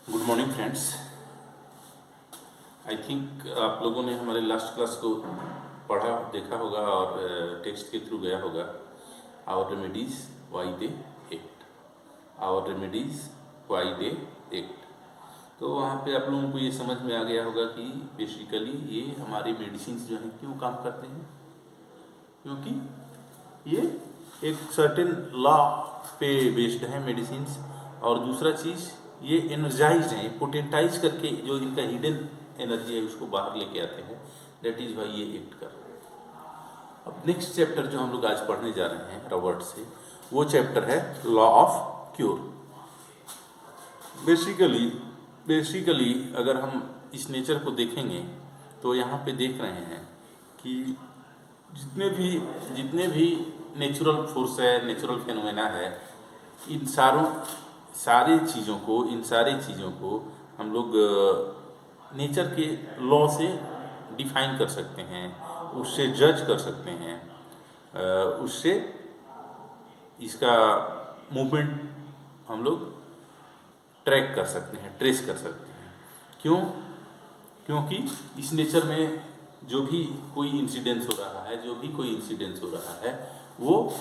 Good morning friends. I think आप लोगों ने हमारे लास्ट क्लास को पढ़ा देखा होगा और टेक्स्ट के थ्रू गया होगा। Our remedies why they act, our remedies why they act. तो वहाँ पे आप लोगों को ये समझ में आ गया होगा कि बेसिकली ये हमारे मेडिसिन जो हैं क्यों काम करते हैं, क्योंकि ये एक सर्टेन लॉ पे बेस्ड है मेडिसिन। और दूसरा चीज़ ये एनर्जाइज हैं, पोटेंटाइज करके जो इनका हिडन एनर्जी है उसको बाहर लेके आते हैं। दैट इज़ वाई ये एक्ट कर रहे हैं। अब नेक्स्ट चैप्टर जो हम लोग आज पढ़ने जा रहे हैं रॉबर्ट से, वो चैप्टर है लॉ ऑफ क्यूर। बेसिकली अगर हम इस नेचर को देखेंगे तो यहाँ पे देख रहे हैं कि जितने भी नेचुरल फोर्स है, नेचुरल फेनोमेना है, इन सारी चीज़ों को हम लोग नेचर के लॉ से डिफाइन कर सकते हैं, उससे जज कर सकते हैं, उससे इसका मूवमेंट हम लोग ट्रैक कर सकते हैं, ट्रेस कर सकते हैं। क्यों? क्योंकि इस नेचर में जो भी कोई इंसिडेंस हो रहा है वो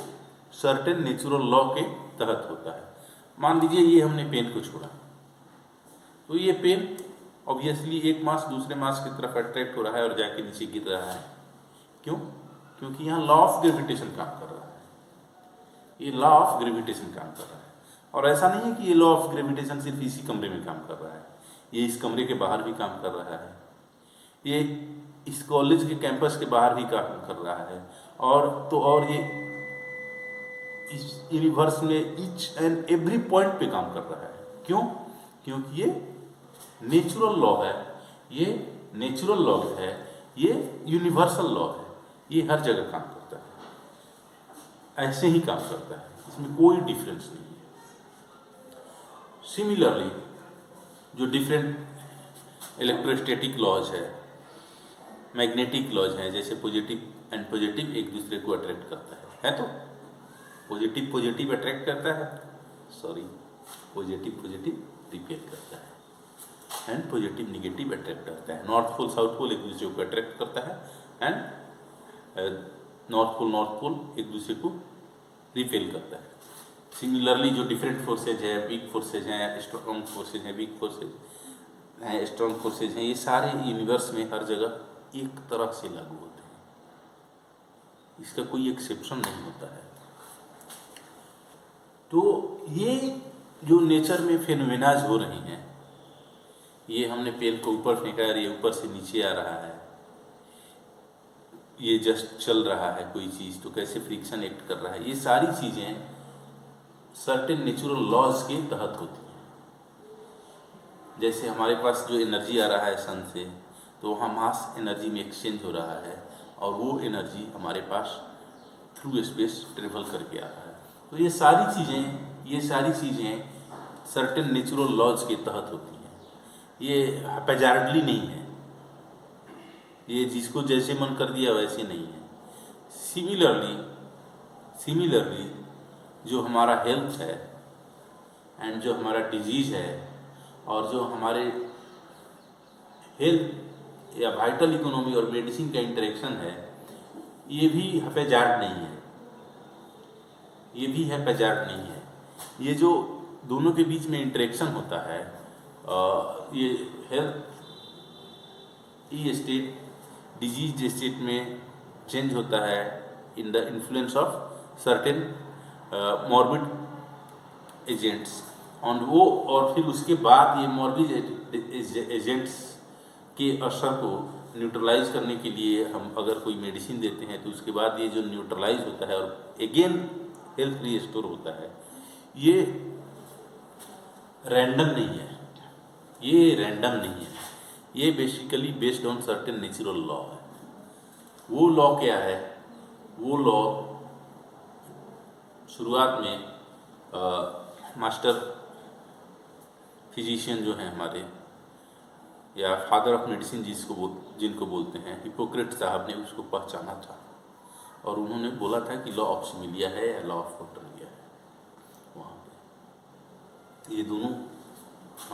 सर्टेन नेचुरल लॉ के तहत होता है। मान लीजिए ये हमने पेन को छोड़ा, तो ये पेन ऑब्वियसली एक मास दूसरे मास की तरफ अट्रैक्ट हो रहा है और जाके नीचे गिर रहा है। क्यों? क्योंकि यहाँ लॉ ऑफ ग्रेविटेशन काम कर रहा है। ये लॉ ऑफ ग्रेविटेशन काम कर रहा है। और ऐसा नहीं है कि ये लॉ ऑफ ग्रेविटेशन सिर्फ इसी कमरे में काम कर रहा है, ये इस कमरे के बाहर भी काम कर रहा है, ये इस कॉलेज के कैंपस के बाहर भी काम कर रहा है, और ये इस यूनिवर्स में ईच एंड एवरी पॉइंट पे काम कर रहा है। क्यों? क्योंकि ये नेचुरल लॉ है, ये यूनिवर्सल लॉ है, ये हर जगह काम करता है, ऐसे ही काम करता है, इसमें कोई डिफरेंस नहीं है। सिमिलरली जो डिफरेंट इलेक्ट्रोस्टैटिक लॉज है, मैग्नेटिक लॉज हैं, जैसे पॉजिटिव एंड पॉजिटिव एक दूसरे को अट्रैक्ट करता है तो पॉजिटिव अट्रैक्ट करता है, पॉजिटिव रिपेल करता है, एंड पॉजिटिव निगेटिव अट्रैक्ट करता है। नॉर्थ पोल साउथ पोल एक दूसरे को अट्रैक्ट करता है, एंड नॉर्थ पोल एक दूसरे को रिपेल करता है। सिमिलरली जो डिफरेंट फोर्सेज है, वीक फोर्सेज हैं, स्ट्रॉन्ग फोर्सेज हैं, वीक फोर्सेज हैं, स्ट्रॉन्ग फोर्सेज हैं, ये सारे यूनिवर्स में हर जगह एक तरह से लागू होते हैं, इसका कोई एक्सेप्शन नहीं होता है। तो ये जो नेचर में फेनोमेनाज हो रही हैं, ये हमने पेन को ऊपर फेंका और ये ऊपर से नीचे आ रहा है, ये जस्ट चल रहा है कोई चीज़ तो कैसे फ्रिक्शन एक्ट कर रहा है, ये सारी चीज़ें सर्टेन नेचुरल लॉज के तहत होती हैं। जैसे हमारे पास जो एनर्जी आ रहा है सन से, तो वहाँ मास एनर्जी में एक्सचेंज हो रहा है और वो एनर्जी हमारे पास थ्रू स्पेस ट्रेवल करके आ रहा है। तो ये सारी चीज़ें सर्टेन नेचुरल लॉज के तहत होती हैं, ये हैपेजार्डली नहीं है, ये जिसको जैसे मन कर दिया वैसे नहीं है। सिमिलरली जो हमारा हेल्थ है एंड जो हमारा डिजीज है और जो हमारे हेल्थ या वाइटल इकोनॉमी और मेडिसिन का इंटरेक्शन है, ये भी हैपेजार्ड नहीं है, ये जो दोनों के बीच में इंटरेक्शन होता है, ये हेल्थ स्टेट डिजीज स्टेट में चेंज होता है in the influence of certain morbid agents और फिर उसके बाद ये मॉर्बिड एजेंट्स के असर को न्यूट्रलाइज करने के लिए हम अगर कोई मेडिसिन देते हैं तो उसके बाद ये जो न्यूट्रलाइज होता है और अगेन हेल्थ रीस्टोर होता है, ये रैंडम नहीं है, ये basically based on certain natural law है। वो लॉ क्या है? वो लॉ शुरुआत में मास्टर फिजिशियन जो हैं हमारे, या फादर ऑफ मेडिसिन जिनको बोलते हैं, हिपोक्रेट साहब ने उसको पहचाना था और उन्होंने बोला था कि लॉ ऑफ सिमिलिया है या लॉ ऑफ कॉन्ट्रेरिया है। वहाँ पे ये दोनों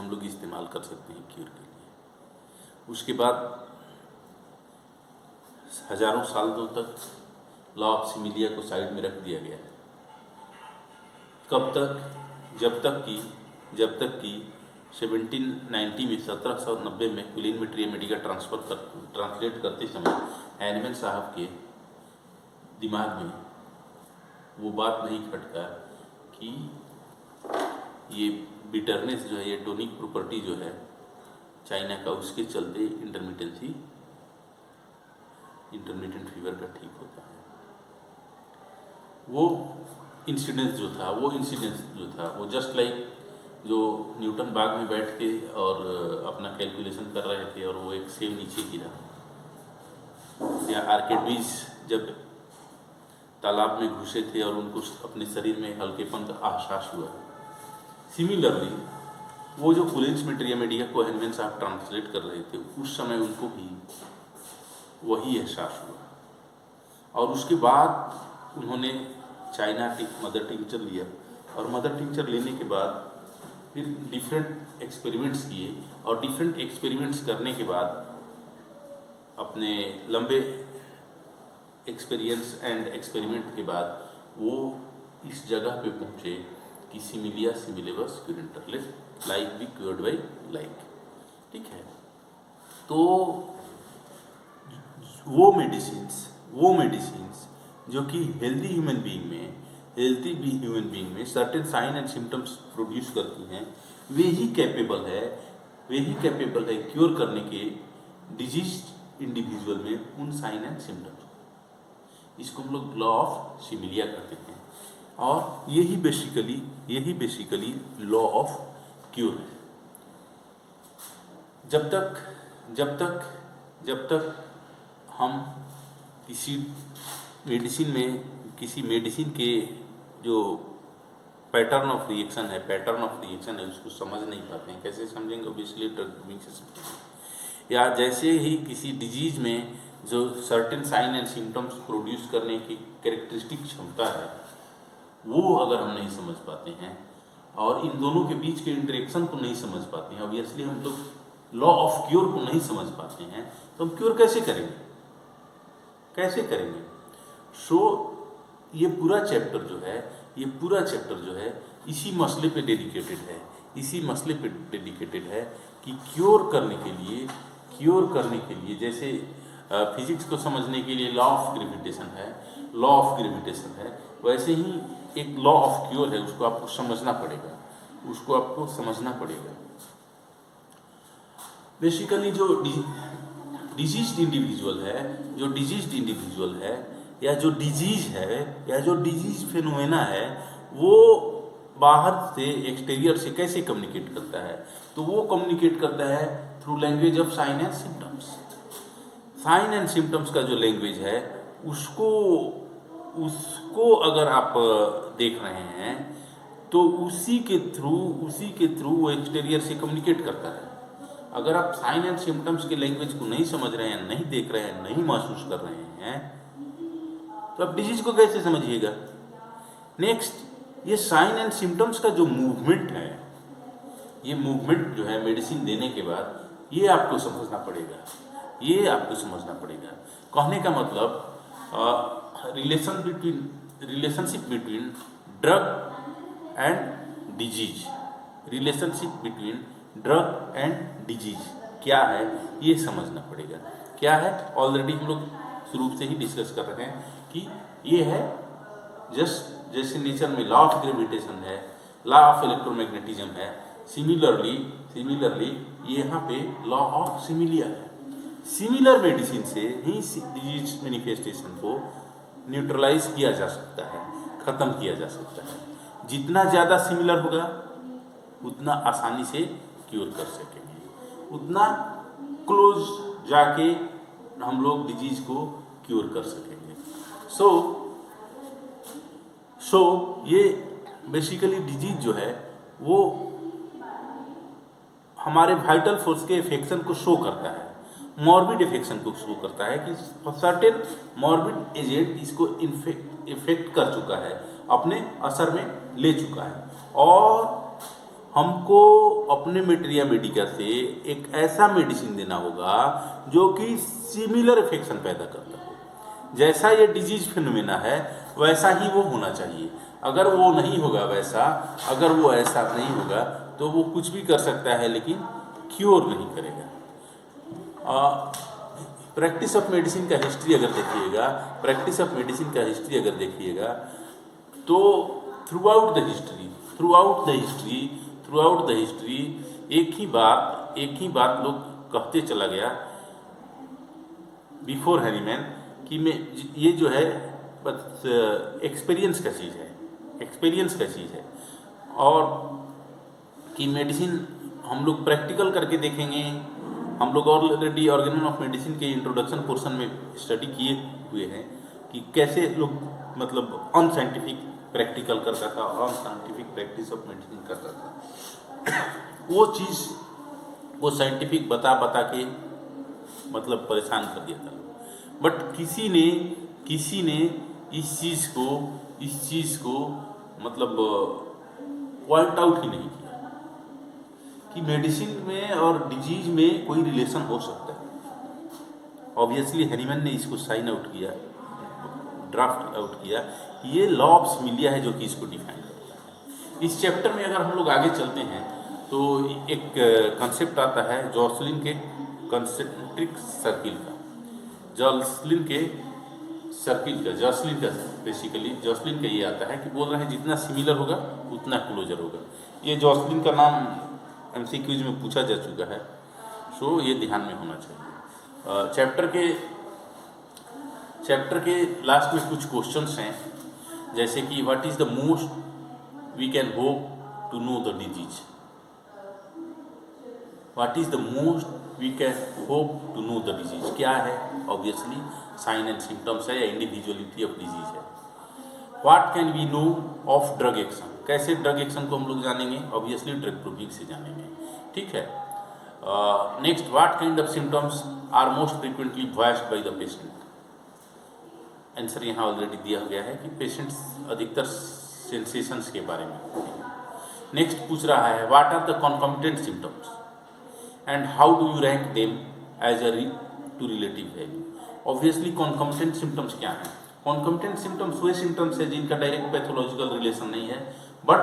हम लोग इस्तेमाल कर सकते हैं क्यूर के लिए। उसके बाद हजारों सालों तक लॉ ऑफ सिमिलिया को साइड में रख दिया गया। कब तक? जब तक कि 1790 में 1790 में क्वीन विक्टोरिया का ट्रांसलेट करते समय हैनिमैन साहब के दिमाग में वो बात नहीं खटका कि ये बिटरनेस जो है, ये टोनिक प्रॉपर्टी जो है चाइना का, उसके चलते इंटरमिटेंट फीवर का ठीक होता है। वो इंसिडेंस जो था वो जस्ट लाइक जो न्यूटन बाग में बैठ के और अपना कैलकुलेशन कर रहे थे और वो एक सेब नीचे गिरा, या आर्किमिडीज जब तालाब में घुसे थे और उनको अपने शरीर में हल्केपन का एहसास हुआ। सिमिलरली वो जो क्वीन विक्टोरिया को हैनिमैन साहब ट्रांसलेट कर रहे थे, उस समय उनको भी वही एहसास हुआ। और उसके बाद उन्होंने चाइना की मदर टिंचर लिया, और मदर टिंचर लेने के बाद फिर डिफरेंट एक्सपेरिमेंट्स किए, और डिफरेंट एक्सपेरिमेंट्स करने के बाद अपने लंबे एक्सपेरिमेंट के बाद वो इस जगह पे पहुँचे कि सिमिलिया सिमिलेबस क्यूरेंटरलेस, like be cured by like. ठीक है, तो वो मेडिसिन्स जो कि हेल्दी ह्यूमन बीइंग में certain sign and symptoms produce करती हैं, वे ही कैपेबल है क्योर करने के डिजीज इंडिविजुअल में उन साइन एंड सिम्टम्स। इसको हम लोग लॉ ऑफ सिमिलिया कहते हैं, और यही बेसिकली लॉ ऑफ क्यूर है। जब तक हम किसी मेडिसिन के जो पैटर्न ऑफ रिएक्शन है उसको समझ नहीं पाते हैं। कैसे समझेंगे? ऑब्वियसली ड्रग से समझेंगे। या जैसे ही किसी डिजीज में जो certain sign and symptoms produce करने की कैरेक्टरिस्टिक क्षमता है, वो अगर हम नहीं समझ पाते हैं और इन दोनों के बीच के इंटरेक्शन को नहीं समझ पाते हैं, ऑब्वियसली हम तो लॉ ऑफ क्योर को नहीं समझ पाते हैं, तो हम क्योर कैसे करेंगे? सो ये पूरा चैप्टर जो है इसी मसले पे डेडिकेटेड है कि क्योर करने के लिए जैसे फिजिक्स को समझने के लिए लॉ ऑफ ग्रेविटेशन है, वैसे ही एक लॉ ऑफ क्योर है, उसको आपको समझना पड़ेगा। बेसिकली जो डिजीज्ड इंडिविजुअल है या जो डिजीज फेनोमेना है, वो बाहर से एक्सटीरियर से कैसे कम्युनिकेट करता है? तो वो कम्युनिकेट करता है through language of sine and symptoms का जो लैंग्वेज है, उसको अगर आप देख रहे हैं तो उसी के थ्रू वो एक्सटीरियर से कम्युनिकेट करता है। अगर आप साइन एंड सिम्टम्स के लैंग्वेज को नहीं समझ रहे हैं, नहीं देख रहे हैं, नहीं महसूस कर रहे हैं, तो आप डिजीज को कैसे समझिएगा? नेक्स्ट, ये साइन एंड सिम्टम्स का जो मूवमेंट है, ये मूवमेंट जो है मेडिसिन देने के बाद, ये आपको समझना पड़ेगा। कहने का मतलब relationship between drug and disease क्या है, ये समझना पड़ेगा। क्या है? ऑलरेडी हम लोग शुरू से ही डिस्कस कर रहे हैं कि ये है जैसे नेचर में लॉ ऑफ ग्रेविटेशन है, लॉ ऑफ इलेक्ट्रोमैग्नेटिज्म है, सिमिलरली यहाँ पे लॉ ऑफ सिमिलिया है। सिमिलर मेडिसिन से ही डिजीज मैनिफेस्टेशन को न्यूट्रलाइज किया जा सकता है, ख़त्म किया जा सकता है। जितना ज़्यादा सिमिलर होगा उतना आसानी से क्योर कर सकेंगे, उतना क्लोज जाके हम लोग डिजीज को क्योर कर सकेंगे। सो ये बेसिकली डिजीज जो है वो हमारे वाइटल फोर्स के इफेक्शन को शो करता है, मॉर्बिड इफेक्शन को शो करता है कि सर्टेन मॉर्बिड एजेंट इसको इफेक्ट कर चुका है, अपने असर में ले चुका है, और हमको अपने मेटेरिया मेडिका से एक ऐसा मेडिसिन देना होगा जो कि सिमिलर इफेक्शन पैदा करता हो। जैसा ये डिजीज फिनोमेना है वैसा ही वो होना चाहिए। अगर वो नहीं होगा वैसा, अगर वो ऐसा नहीं होगा तो वो कुछ भी कर सकता है लेकिन क्योर नहीं करेगा। प्रैक्टिस ऑफ मेडिसिन का हिस्ट्री अगर देखिएगा, प्रैक्टिस ऑफ मेडिसिन का हिस्ट्री अगर देखिएगा तो थ्रू आउट द हिस्ट्री एक ही बात लोग कहते चला गया बिफोर हैनीमैन कि मैं ये जो है बस एक्सपीरियंस का चीज़ है और कि मेडिसिन हम लोग प्रैक्टिकल करके देखेंगे। हम लोग ऑलरेडी ऑर्गेनम ऑफ मेडिसिन के इंट्रोडक्शन पोर्शन में स्टडी किए हुए हैं कि कैसे लोग मतलब अनसाइंटिफिक प्रैक्टिकल करता था और अनसाइंटिफिक प्रैक्टिस ऑफ मेडिसिन करता था। वो चीज़ वो साइंटिफिक बता के मतलब परेशान कर दिया था। बट किसी ने इस चीज़ को मतलब पॉइंट आउट ही नहीं किया कि मेडिसिन में और डिजीज में कोई रिलेशन हो सकता है। ऑब्वियसली हैनीमैन ने इसको साइन आउट किया, ड्राफ्ट आउट किया। ये लॉ ऑफ सिमिलिया है जो कि इसको डिफाइन करता है। इस चैप्टर में अगर हम लोग आगे चलते हैं तो एक कंसेप्ट आता है जॉसलिन के कंसेंट्रिक सर्किल का। जॉसलिन का बेसिकली जॉसलिन का ये आता है कि बोल रहे हैं जितना सिमिलर होगा उतना क्लोजर होगा। ये जॉसलिन का नाम एमसीक्यूज में पूछा जा चुका है, सो ये ध्यान में होना चाहिए। चैप्टर के लास्ट में कुछ क्वेश्चंस हैं, जैसे कि what is the most we can hope to know the disease. What is the most we can hope to know the disease क्या है? ऑब्वियसली साइन एंड सिम्टम्स है या इंडिविजुअलिटी ऑफ डिजीज है। What can we know of drug action, कैसे drug action को हम लोग जानेंगे? ऑब्वियसली ड्रग प्रूविंग से जानेंगे, ठीक है। Next, what kind of symptoms are most frequently voiced by the patient. Answer यहाँ ऑलरेडी दिया गया है कि पेशेंट्स अधिकतर सेंसेशंस के बारे में। नेक्स्ट पूछ रहा है what are the concomitant symptoms and how do you rank them as a to relative value. Obviously concomitant symptoms क्या हैं? कॉन्कॉमिटेंट सिम्टम्स वे सिम्टम्स है जिनका डायरेक्ट पैथोलॉजिकल रिलेशन नहीं है बट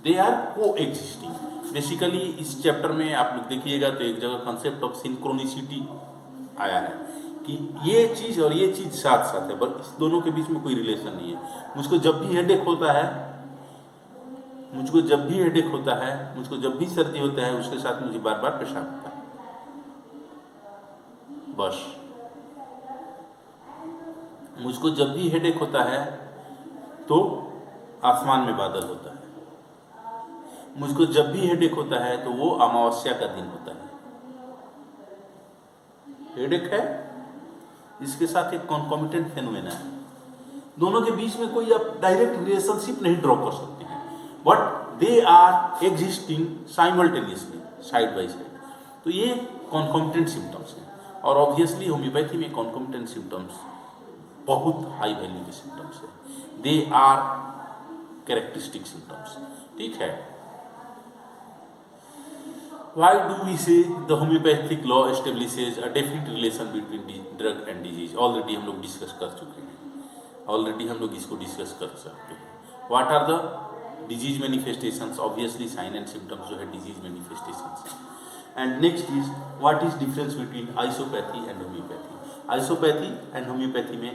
दे आर को एग्जिस्टिंग। बेसिकली इस चैप्टर में आप लोग देखिएगा तो एक जगह कॉन्सेप्ट ऑफ सिंक्रोनिसिटी आया है कि ये चीज़ और ये चीज़ साथ साथ है बट इस दोनों के बीच में कोई रिलेशन नहीं है। मुझको जब भी हेडेक होता है, मुझको जब भी सर्दी होता है उसके साथ मुझे बार बार पेशाब होता है, बस। मुझको जब भी हेडेक होता है तो आसमान में बादल होता है। मुझको जब भी हेडेक होता है तो वो अमावस्या का दिन होता है। हेडेक है, इसके साथ एक कॉन्कॉमिटेंट फेनोमेना है। दोनों के बीच में कोई आप डायरेक्ट रिलेशनशिप नहीं ड्रॉ कर सकते हैं but they are existing simultaneously side by side. तो ये कॉन्कॉमिटेंट सिम्टम्स हैं और ऑब्वियसली होम्योपैथी में कॉन्कॉमिटेंट सिम्टम्स बहुत हाई वैल्यू के सिम्टम्स हैं। दे आर कैरेक्टरिस्टिक सिम्टम्स, ठीक है। Why do we say the homeopathic law establishes a definite relation between drug and disease? Already हम लोग डिस्कस कर चुके हैं, ऑलरेडी हम लोग इसको डिस्कस कर सकते हैं। What are the disease manifestations? Obviously sign and symptoms जो है disease manifestations हैं। And next is what is difference between isopathy and homeopathy? Isopathy and homeopathy में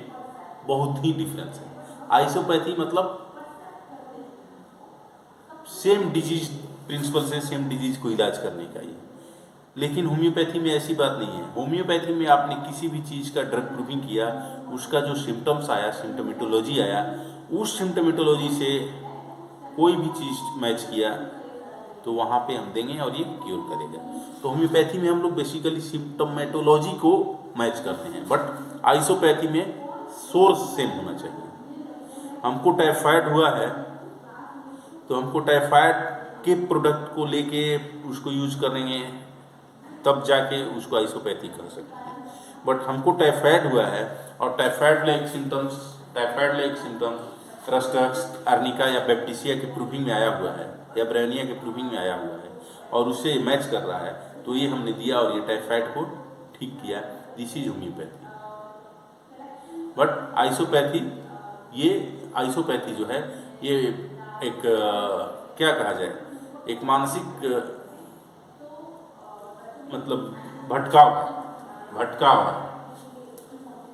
बहुत ही डिफरेंस है। आइसोपैथी मतलब सेम डिजीज प्रिंसिपल से सेम डिजीज को इलाज करने का ही, लेकिन होम्योपैथी में ऐसी बात नहीं है। होम्योपैथी में आपने किसी भी चीज़ का ड्रग प्रूविंग किया, उसका जो सिम्टम्स आया, सिम्टोमेटोलॉजी आया, उस सिम्टोमेटोलॉजी से कोई भी चीज़ मैच किया तो वहाँ पे हम देंगे और ये क्योर करेगा। तो होम्योपैथी में हम लोग बेसिकली सिम्टोमेटोलॉजी को मैच करते हैं बट आइसोपैथी में सोर्स सेम होना चाहिए। हमको टाइफाइड हुआ है तो हमको टाइफाइड के प्रोडक्ट को लेके उसको यूज करेंगे तब जाके उसको आइसोपैथी कर सकते हैं। बट हमको टाइफाइड हुआ है और typhoid like symptoms Rhus tox, arnica या बैक्टीरिया के प्रूविंग में आया हुआ है या ब्रेनिया के प्रूविंग में आया हुआ है और उससे मैच कर रहा है, तो ये हमने दिया और ये टाइफाइड को ठीक किया। This is homeopathy. बट आइसोपैथी जो है ये एक क्या कहा जाए, एक मानसिक मतलब भटकाव है।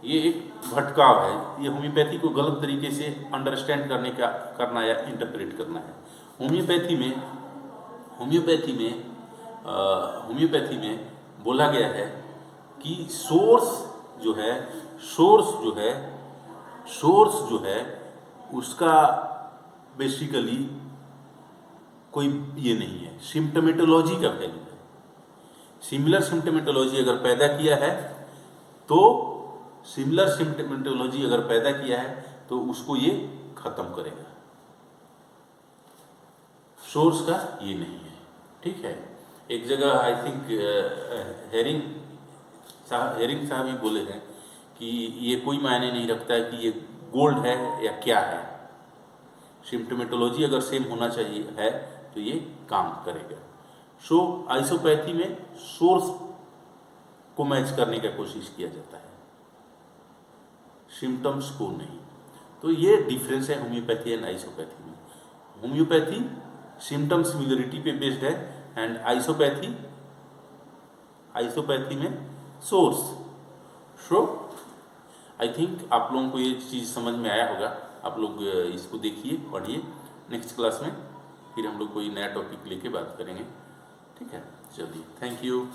ये एक भटकाव है। ये होम्योपैथी को गलत तरीके से अंडरस्टैंड करना या इंटरप्रेट करना है। होम्योपैथी में बोला गया है कि सोर्स जो है उसका बेसिकली कोई ये नहीं है, सिम्टोमेटोलॉजी का वैल्यू है। सिमिलर सिम्टोमेटोलॉजी अगर पैदा किया है तो उसको ये खत्म करेगा। सोर्स का ये नहीं है, ठीक है। एक जगह आई थिंक हेरिंग साहब ही बोले हैं कि ये कोई मायने नहीं रखता है कि ये गोल्ड है या क्या है, सिम्टोमेटोलॉजी अगर सेम होना चाहिए है तो ये काम करेगा। सो आइसोपैथी में सोर्स को मैच करने का कोशिश किया जाता है, सिम्टम्स को नहीं। तो ये डिफरेंस है होम्योपैथी एंड आइसोपैथी में। होम्योपैथी सिम्टम सिमिलरिटी पे बेस्ड है एंड आइसोपैथी में सोर्स। सो आई थिंक आप लोगों को ये चीज़ समझ में आया होगा। आप लोग इसको देखिए, पढ़िए। नेक्स्ट क्लास में फिर हम लोग कोई नया टॉपिक लेके बात करेंगे, ठीक है। चलिए, थैंक यू।